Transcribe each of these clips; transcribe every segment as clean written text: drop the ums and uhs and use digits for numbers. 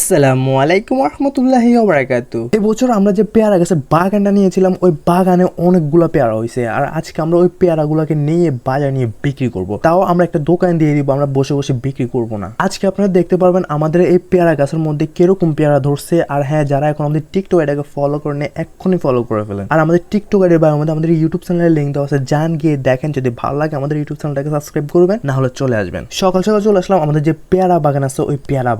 আসসালামু আলাইকুম রহমতুল্লাহি ওবারাকাতু। এবছর আমরা যে পেয়ারা গাছের বাগানটা নিয়েছিলাম ওই বাগানে অনেকগুলো পেয়ারা হয়েছে, আর আজকে আমরা ওই পেয়ারাগুলোকে নিয়ে বাজার নিয়ে বিক্রি করব। তাও আমরা একটা দোকান দিয়ে দিব, আমরা বসে বসে বিক্রি করব না। আজকে আপনারা দেখতে পারবেন আমাদের এই পেয়ারা গাছের মধ্যে কিরকম পেয়ারা ধরছে। আর হ্যাঁ, যারা এখন আমাদের টিকটক এটাকে ফলো করে নেয় এক্ষুনি ফলো করে ফেলেন। আর আমাদের টিকটক এর বায়োর মধ্যে আমাদের ইউটিউব চ্যানেলের লিঙ্ক দেওয়া আছে, যান গিয়ে দেখেন। যদি ভালো লাগে আমাদের ইউটিউব চ্যানেলটাকে সাবস্ক্রাইব করবেন, না হলে চলে আসবেন। সকাল সকাল চলে আসলাম আমাদের যে পেয়ারা বাগান আছে ওই পেয়ারা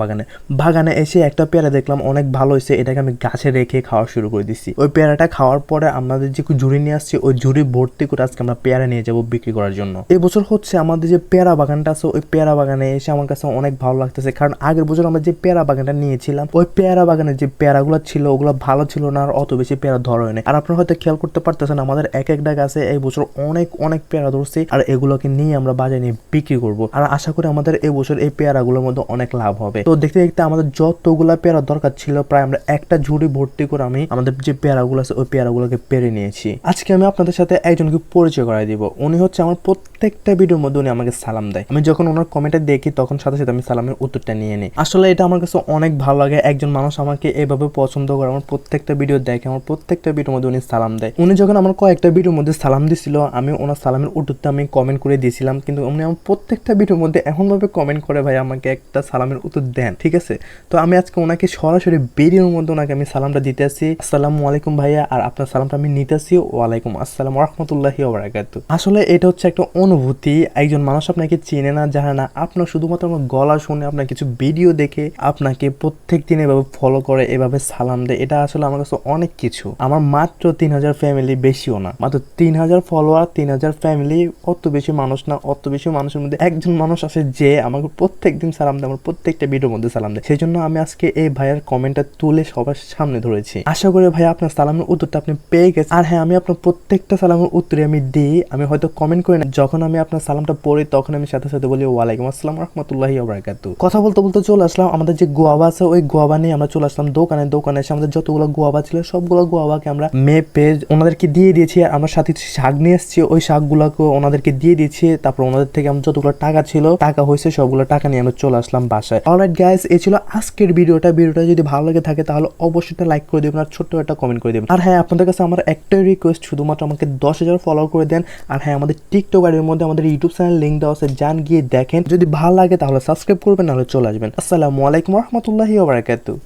বাগানে এসে একটা পেয়ারা দেখলাম অনেক ভালো হয়েছে, এটাকে আমি গাছে রেখে খাওয়া শুরু করে দিচ্ছি। ওই পেয়ারাটা খাওয়ার পরে আমাদের যে ঝুড়ি নিয়ে আসছি ওই ঝুড়ি ভর্তি করে আজকে আমরা পেয়ারা নিয়ে যাব বিক্রি করার জন্য। এই বছর হচ্ছে আমাদের যে পেয়ারা বাগানটা আছে ওই পেয়ারা বাগানে এসে আমার কাছে অনেক ভালো লাগতেছে, কারণ আগের বছর আমরা যে পেয়ারা বাগানটা নিয়েছিলাম ওই পেয়ারা বাগানের যে পেয়ারাগুলো ছিল ওগুলো ভালো ছিল না, আর অত বেশি পেয়ারা ধরা হয়নি। আর আপনারা হয়তো খেয়াল করতে পারতেছেন আমাদের এক একটা গাছে এই বছর অনেক অনেক পেয়ারা ধরছে, আর এগুলোকে নিয়ে আমরা বাজারে নিয়ে বিক্রি করব। আর আশা করি আমাদের এই বছর এই পেয়ারাগুলোর মধ্যে অনেক লাভ হবে। তো দেখতে দেখতে আমাদের যতগুলা পেয়ারা দরকার ছিল প্রায় আমরা একটা ঝুড়ি ভর্তি করে আমি আমাদের যে পেয়ারাগুলো আছে ওই পেয়ারাগুলোকে পেরে নিয়েছি। আজকে আমি আপনাদের সাথে একজনকে পরিচয় করাই দিব। উনি হচ্ছে আমার প্রত্যেকটা ভিডিওর মধ্যে উনি আমাকে সালাম দেয়। আমি যখন ওনার কমেন্টে দেখি তখন সাথে সাথে আমি সালামের উত্তরটা নিয়ে নিই। আসলে এটা আমার কাছে অনেক ভালো লাগে, একজন মানুষ আমাকে এভাবে পছন্দ করে, আমার প্রত্যেকটা ভিডিও দেখে, আমার প্রত্যেকটা ভিডিওর মধ্যে উনি সালাম দেয়। উনি যখন আমার কয়েকটা ভিডিওর মধ্যে সালাম দিছিল আমি ওনার সালামের উত্তরটা আমি কমেন্ট করে দিয়েছিলাম, কিন্তু উনি আমার প্রত্যেকটা ভিডিওর মধ্যে এমন ভাবে কমেন্ট করে ভাই আমাকে একটা সালামের উত্তর দেন, ঠিক আছে? তো আমি আজকে ওনাকে সরাসরি ভিডিওর মধ্যে ওনাকে আমি সালামটা দিতে আসি। আসসালামু আলাইকুম ভাইয়া, আর আপনার সালামটা আমি নিতে আসি। ওয়ালাইকুম আসসালাম রাহমাতুল্লাহি ওয়া বারাকাতুহু। আসলে এটা হচ্ছে একটা অনুভূতি, একজন মানুষ আপনাকে চিনে না জানে না, আপনার শুধুমাত্র আমার গলা শুনে আপনার কিছু ভিডিও দেখে আপনাকে প্রত্যেক দিন এভাবে ফলো করে এভাবে সালাম দেয়, এটা আসলে আমার কাছে অনেক কিছু। আমার মাত্র 3000 ফ্যামিলি, বেশিও না, মাত্র 3000 ফলোয়ার, 3000 ফ্যামিলি, অত বেশি মানুষ না। অত বেশি মানুষের মধ্যে একজন মানুষ আছে যে আমাকে প্রত্যেক দিন সালাম দেয়, আমার প্রত্যেকটা ভিডিওর মধ্যে সালাম দেয়। সেই জন্য আমি আজকে এই ভাইয়ের কমেন্টটা তুলে সবার সামনে ধরেছি। আশা করি ভাই আপনার সালামের উত্তরটা আপনি পেয়ে গেছেন। আর হ্যাঁ, আমি আপনার প্রত্যেকটা সালামের উত্তরে আমি দিই, আমি হয়তো কমেন্ট করি না, যখন আমি আপনার সালামটা পড়ি তখন আমি সাথে সাথে বলি ওয়ালাইকুম আসসালাম রাহমাতুল্লাহি ওয়া বারাকাতুহু। কথা বলতে বলতে চলে আসলাম আমাদের যে গোয়াবা আছে ওই গোয়াবা নিয়ে আমরা চলে আসলাম দোকানে এসে আমাদের যতগুলো গোয়াবা ছিল সবগুলো গোয়াবাকে আমরা মেপে ওনাদেরকে দিয়ে দিয়েছি। আর আমরা সাথে শাক নিয়ে এসেছি, ওই শাকগুলোকে ওনাদেরকে দিয়ে দিয়েছি। তারপর ওনাদের থেকে আমরা যতগুলো টাকা ছিল, টাকা হয়েছে, সবগুলো টাকা নিয়ে আমরা চলে আসলাম বাসায়। অলরাইট গাইস, এই ছিল আজকের ভিডিওটা যদি ভালো লাগে থাকে তাহলে অবশ্যই লাইক করে দেবেন আর ছোট্ট একটা কমেন্ট করে দেবেন। আর হ্যাঁ, আপনাদের কাছে আমার একটাই রিকোয়েস্ট, শুধুমাত্র আমাকে 10,000 ফলো করে দেন। আর হ্যাঁ, আমাদের টিকটক এর মধ্যে আমাদের ইউটিউব চ্যানেল লিঙ্ক দেওয়া আছে, যান গিয়ে দেখেন। যদি ভালো লাগে তাহলে সাবস্ক্রাইব করবেন, নাহলে চলে আসবেন। আসসালামু আলাইকুম রহমতুল্লাহি ওয়া বারাকাতুহু।